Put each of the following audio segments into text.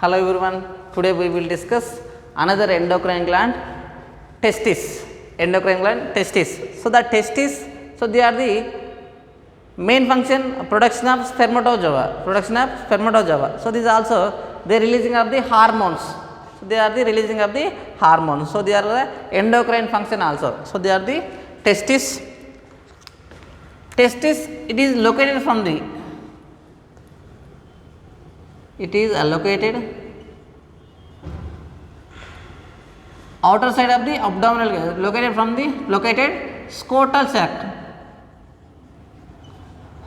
Hello everyone, today we will discuss another endocrine gland, testis. Endocrine gland, testis. So the testis, so they are the main function production of spermatozoa. So this is also the releasing of the hormones. So they are the releasing of the hormones. So they are the endocrine function also. So they are the testis. Testis, it is located from the, it is located outer side of the abdominal, located from the scrotal sac.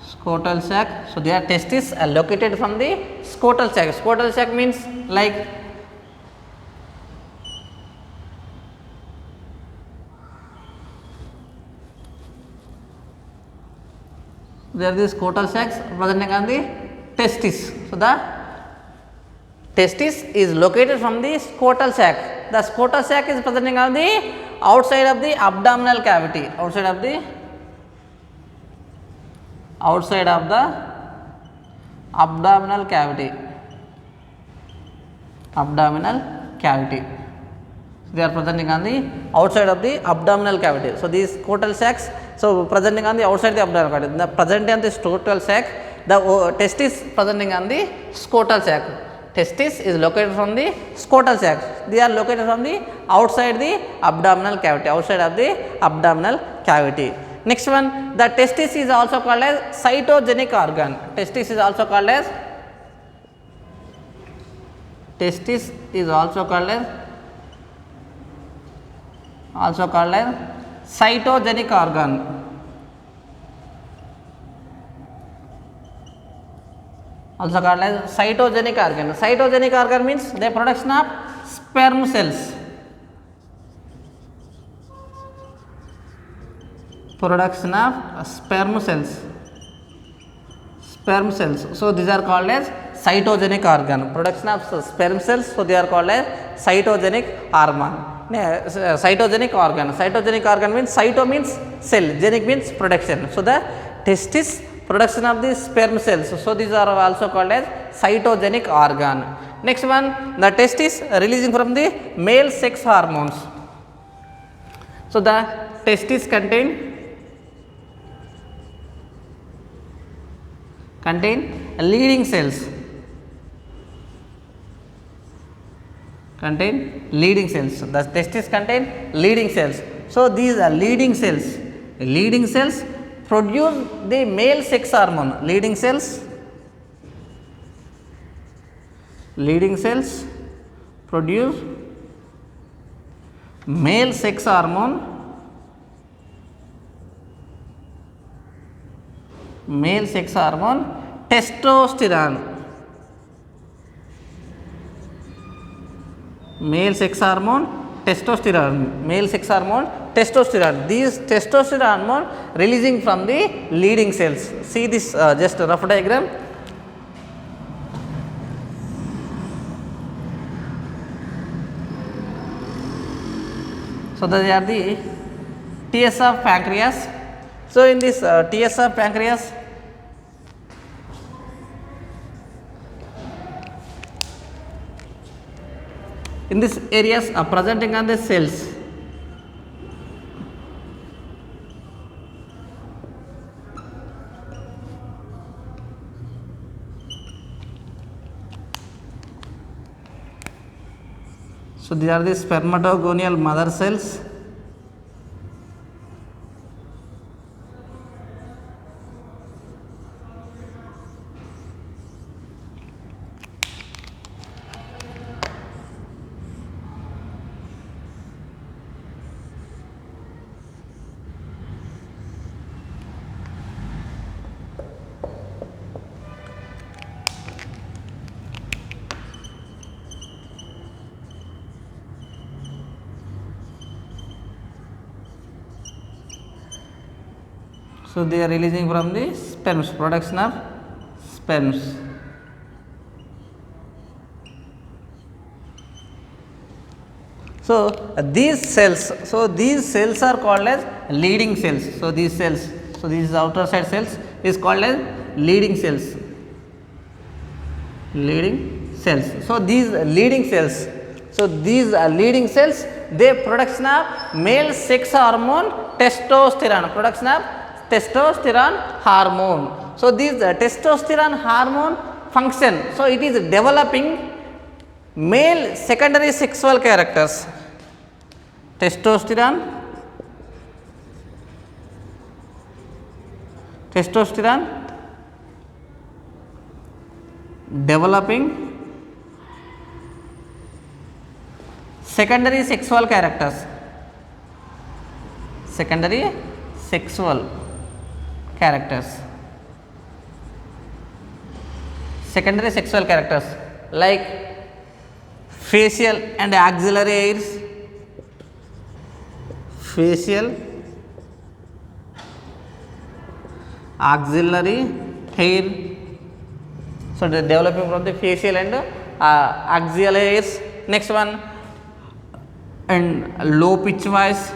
Scrotal sac. So their testis are located from the scrotal sac. Scrotal sac means like there are the scrotal sacs presenting on the testis. So the testis is located from the scrotal sac. The scrotal sac is presenting on the outside of the abdominal cavity. Outside of the abdominal cavity. They are presenting on the outside of the abdominal cavity. So these scrotal sacs, so presenting on the outside the abdominal cavity. The presenting on the scrotal sac, the testis presenting on the scrotal sac. Testis is located from the scrotal sac. They are located from the outside the abdominal cavity. Outside of the abdominal cavity. Next one, the testis is also called as cytogenic organ. Testis is also called as cytogenic organ. Also called as cytogenic organ. Cytogenic organ means the production of sperm cells. Production of sperm cells. So these are called as cytogenic organ. Production of sperm cells. So they are called as cytogenic organ. Cytogenic organ means cyto means cell, genic means production. So the testis production of the sperm cells. So these are also called as cytogenic organ. Next one, the testis releasing from the male sex hormones. So the testis contain leading cells. The testis contain leading cells. So these are leading cells produce the male sex hormone. Leading cells produce male sex hormone. Testosterone. Male sex hormone testosterone. These testosterone hormone releasing from the leading cells. See this just a rough diagram. So they are the TS of pancreas. So in this TS of pancreas, in this areas are presenting on the cells. So these are the spermatogonial mother cells. So they are releasing from the sperms, production of sperms. So these cells are called as leading cells. So these outer side cells is called as leading cells. Leading cells. So these leading cells, leading cells, they production of male sex hormone testosterone, production of testosterone hormone. So these testosterone hormone function, so it is developing male secondary sexual characters. Testosterone developing secondary sexual characters, secondary sexual characters, secondary sexual characters like facial and axillary hairs, facial axillary hair. So they are developing from the facial and axillary hairs. Next one, and low pitch voice,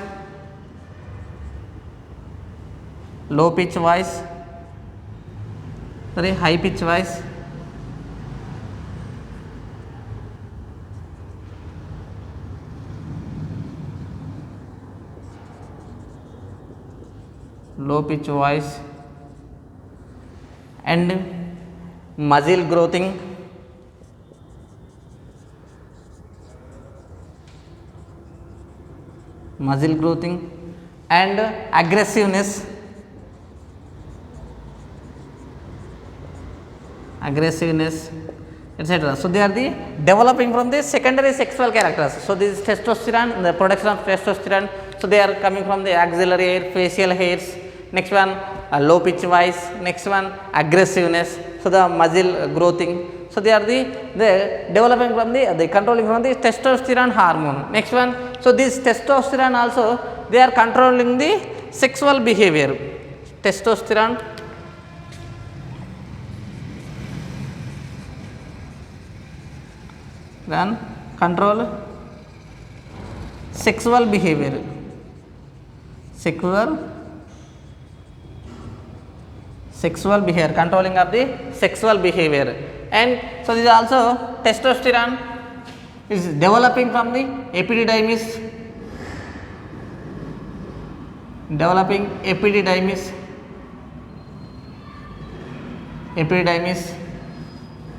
sorry, high pitch voice, low pitch voice, and muscle growthing, and aggressiveness, etc. So they are the developing from the secondary sexual characters. So this is testosterone, the production of testosterone. So they are coming from the axillary hair, facial hairs. Next one, low pitch voice. Next one, aggressiveness. So the muscle growthing. So they are the developing from the controlling from the testosterone hormone. Next one, so this testosterone also they are controlling the sexual behavior. Testosterone then control sexual behavior, controlling of the sexual behavior. And so this is also testosterone is developing from the epididymis,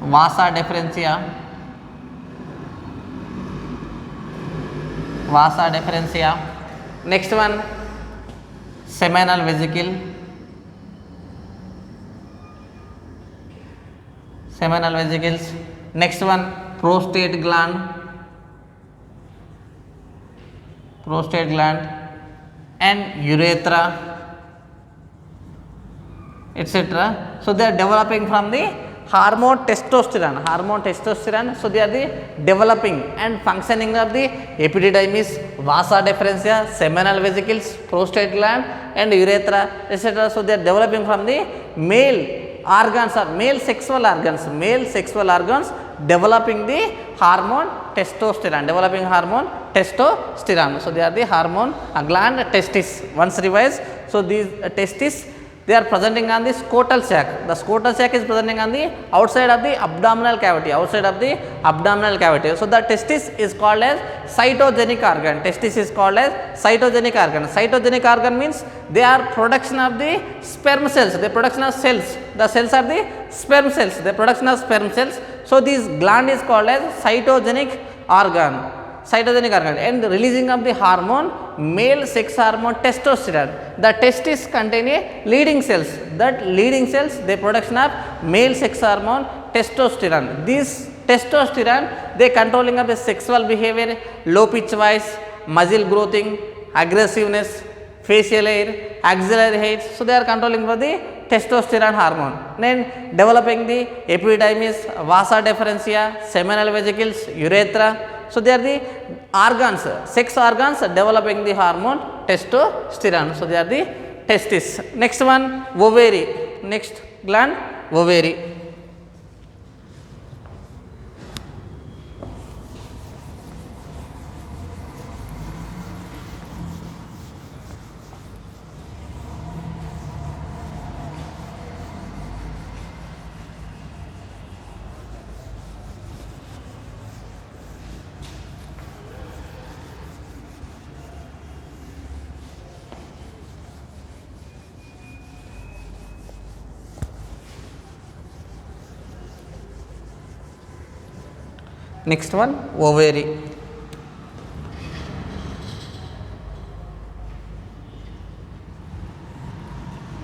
vasa deferentia. Next one, seminal vesicle, seminal vesicles. Next one, prostate gland, and urethra, etc. So they are developing from the hormone testosterone. So they are the developing and functioning of the epididymis, vasa deferentia, seminal vesicles, prostate gland, and urethra, etc. So they are developing from the male organs or male sexual organs, developing the hormone testosterone, So they are the hormone gland testis. Once revised, so these testis, they are presenting on the scrotal sac. The scrotal sac is presenting on the outside of the abdominal cavity, So the testis is called as cytogenic organ. Cytogenic organ means they are production of the sperm cells. The production of cells. The cells are the sperm cells. The production of sperm cells. So this gland is called as cytogenic organ. And the releasing of the hormone, male sex hormone testosterone. The testis contain a leading cells. That leading cells, the production of male sex hormone testosterone. This testosterone, they controlling of the sexual behavior, low pitch voice, muscle growthing, aggressiveness, facial hair, axillary hair. So they are controlling for the testosterone hormone. Then developing the epididymis, vasa deferentia, seminal vesicles, urethra. So they are the organs, sex organs developing the hormone testosterone. So they are the testis. Next one, ovary. Next gland, ovary. Next one, ovary.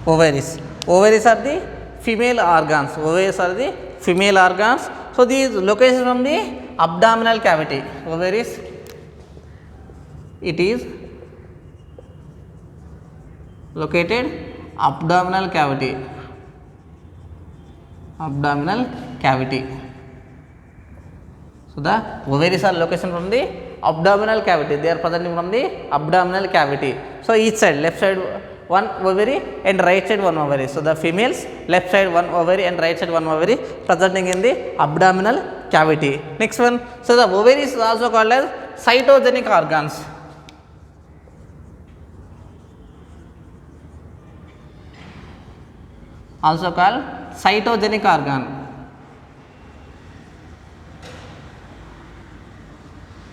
Ovaries. Ovaries are the female organs. Ovaries are the female organs. So these locations from the abdominal cavity. Ovaries, it is located abdominal cavity. Abdominal cavity. So the ovaries are location from the abdominal cavity. They are presenting from the abdominal cavity. So each side, left side one ovary and right side one ovary. So the females, left side one ovary and right side one ovary presenting in the abdominal cavity. Next one, so the ovaries is also called as cytogenic organs. Also called cytogenic organ.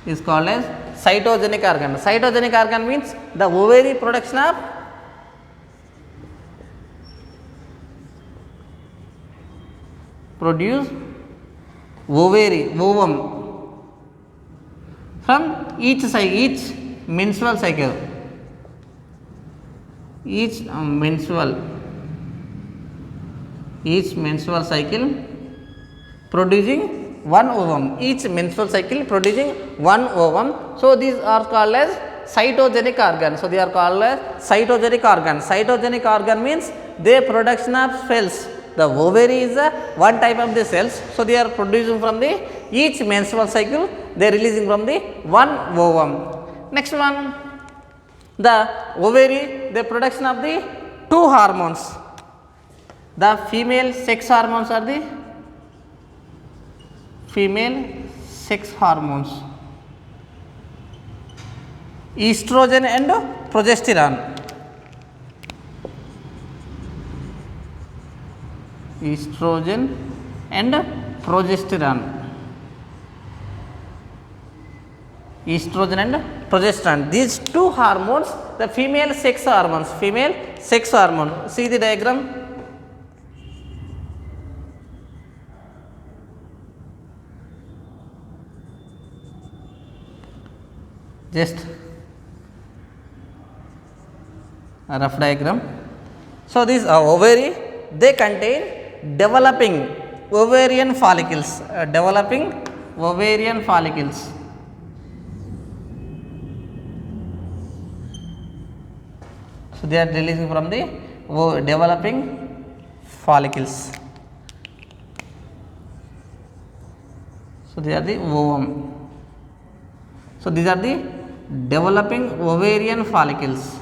Is called as cytogenic organ. Cytogenic organ means the ovary production of produce ovary, ovum from each menstrual cycle. Each menstrual cycle producing one ovum. Each menstrual cycle producing one ovum. So these are called as cytogenic organ. So they are called as cytogenic organ. Cytogenic organ means they production of cells. The ovary is one type of the cells. So they are producing from the each menstrual cycle. They are releasing from the one ovum. Next one, the ovary, the production of the two hormones. The female sex hormones are the female sex hormones, estrogen and progesterone. Estrogen and progesterone. Estrogen and progesterone. These two hormones, the female sex hormones. Female sex hormone. See the diagram. Just a rough diagram. So these ovary, they contain developing ovarian follicles. Developing ovarian follicles. So they are releasing from the developing follicles. So they are the ovum. So these are the developing ovarian follicles.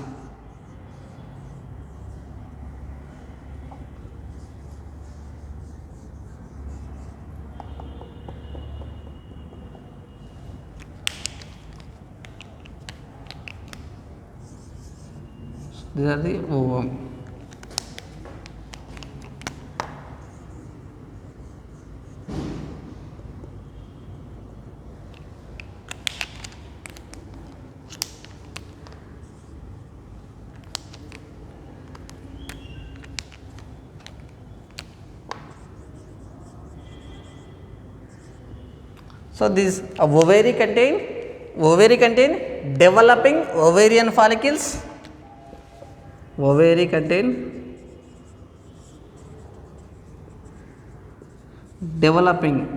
These are the ovum. So this ovary contain developing ovarian follicles. Ovary contain developing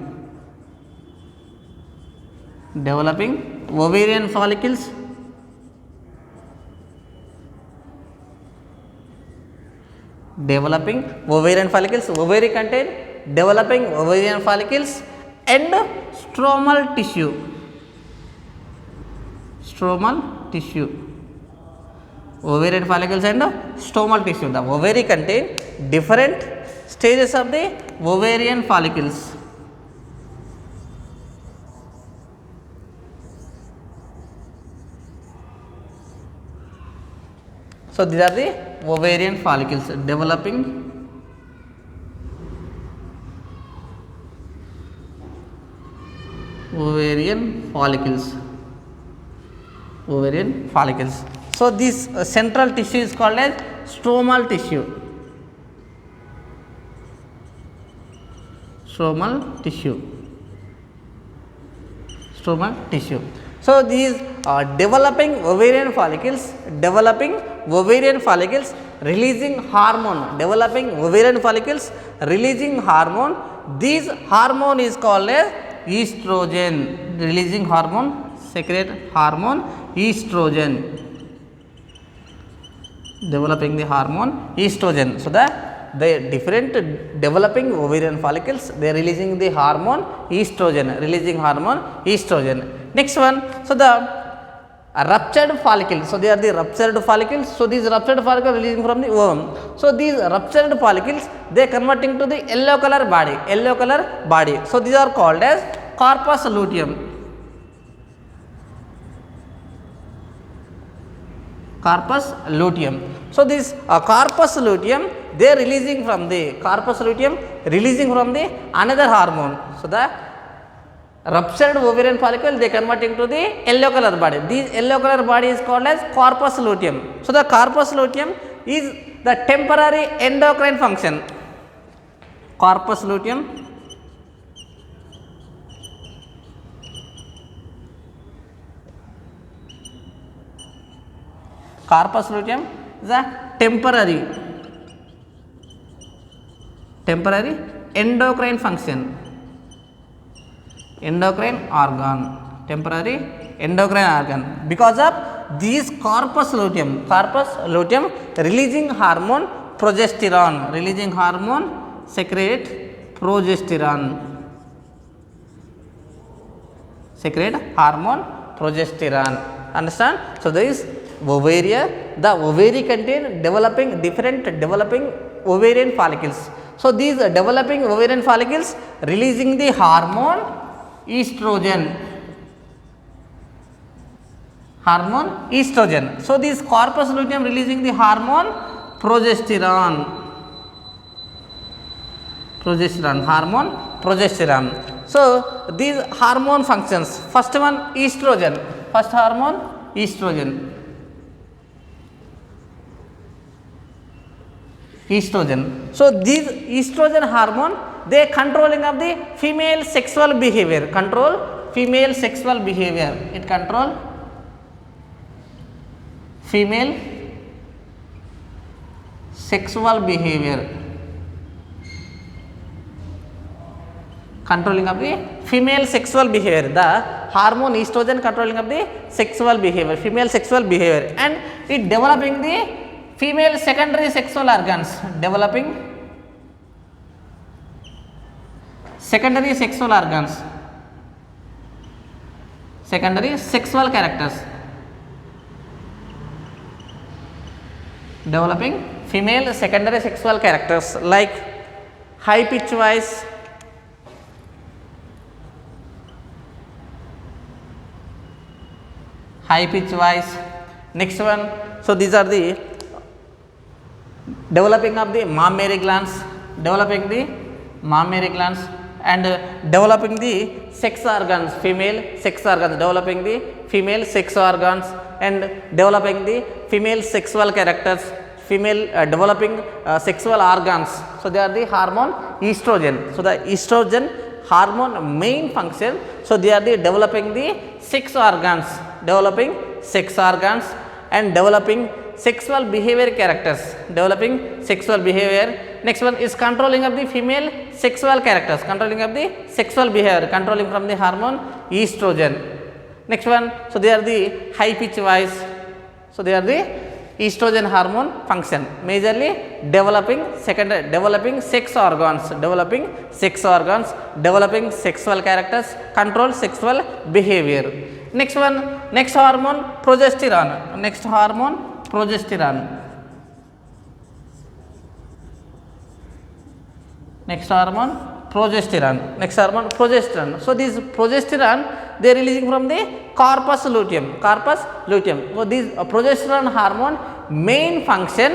ovarian follicles. Developing ovarian follicles. Ovary contain developing ovarian follicles and stromal tissue. Stromal tissue. Ovarian follicles and stromal tissue. The ovary contain different stages of the ovarian follicles. So these are the ovarian follicles developing ovarian follicles. Ovarian follicles. So this central tissue is called as stromal tissue. Stromal tissue. stomach tissue. So these developing ovarian follicles releasing hormone, developing ovarian follicles releasing hormone. This hormone is called as estrogen. Releasing hormone, secrete hormone estrogen. Developing the hormone estrogen. So the different developing ovarian follicles, they are releasing the hormone estrogen, releasing hormone estrogen. Next one, so the ruptured follicles, so they are the ruptured follicles. So these ruptured follicles releasing from the ovum. So these ruptured follicles, they are converting to the yellow color body. So these are called as corpus luteum. Corpus luteum. So this corpus luteum, they are releasing from the another hormone. So the ruptured ovarian follicle, they converting to the yellow color body. This yellow color body is called as corpus luteum. So the corpus luteum is the temporary endocrine function. Corpus luteum, corpus luteum is a temporary endocrine function, endocrine organ, temporary endocrine organ. Because of these corpus luteum releasing hormone progesterone, secrete hormone progesterone. Understand? So there is ovaria. The ovary contain different developing ovarian follicles. So these developing ovarian follicles releasing the hormone estrogen. So this corpus luteum releasing the hormone progesterone. So these hormone functions. First one, estrogen. First hormone, estrogen. So these estrogen hormone, they controlling of the female sexual behavior. It control female sexual behavior. Controlling of the female sexual behavior. The hormone estrogen controlling of the sexual behavior, female sexual behavior, and it developing the female secondary sexual organs, secondary sexual characters, developing female secondary sexual characters like high pitch voice, Next one, so these are the developing of the mammary glands, and developing the sex organs, developing the female sex organs, and developing the female sexual characters, developing sexual organs. So they are the hormone estrogen. So the estrogen hormone main function, so they are the developing the sex organs, and developing sexual behavior characters, Next one is controlling of the female sexual characters, controlling from the hormone estrogen. Next one, so they are the high pitch voice. So they are the estrogen hormone function, majorly developing sex organs, developing sexual characters, control sexual behavior. Next one, next hormone progesterone. So this progesterone, they are releasing from the corpus luteum. So this progesterone hormone main function,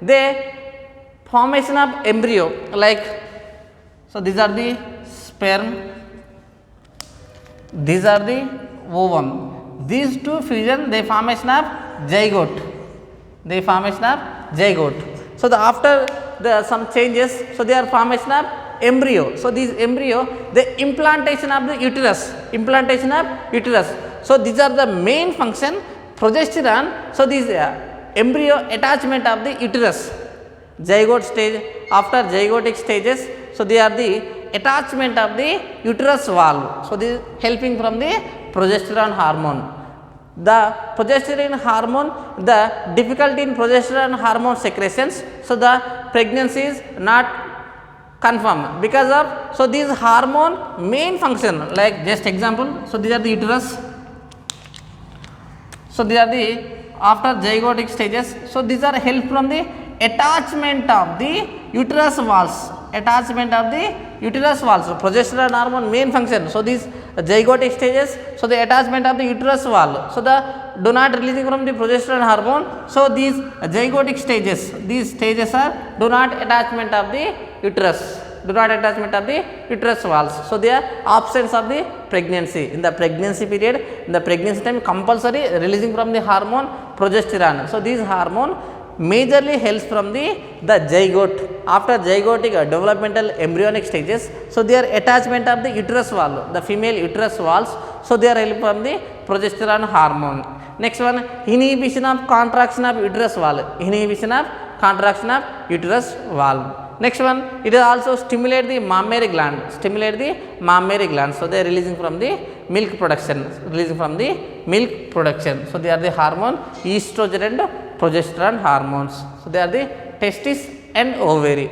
they formation of embryo, like, so these are the sperm, these are the ovum. These two fusion, they formation of zygote. So after some changes, so they are formation of embryo. So these embryo, the implantation of the uterus, implantation of uterus. So these are the main function progesterone. So these embryo attachment of the uterus, zygote stage, after zygotic stages, so they are the attachment of the uterus wall. So this is helping from the progesterone hormone. The progesterone hormone, the difficulty in progesterone hormone secretions, so the pregnancy is not confirmed because of, so these hormone main function, like just example, so these are the uterus, so these are the after zygotic stages, so these are help from the attachment of the uterus walls, attachment of the uterus walls. So progesterone hormone main function, so these zygotic stages, so the attachment of the uterus wall, so the do not releasing from the progesterone hormone, so these zygotic stages, these stages are do not attachment of the uterus, do not attachment of the uterus walls, so they are absence of the pregnancy. In the pregnancy period, in the pregnancy time compulsory releasing from the hormone progesterone, so these hormone majorly helps from the zygote, after zygotic developmental embryonic stages, so they are attachment of the uterus wall, the female uterus walls, so they are help from the progesterone hormone. Next one, inhibition of contraction of uterus wall, inhibition of contraction of uterus wall. Next one, it is also stimulate the mammary gland, stimulate the mammary gland, so they are releasing from the milk production, releasing from the milk production, so they are the hormone estrogen and progesterone hormones, so they are the testis and ovary.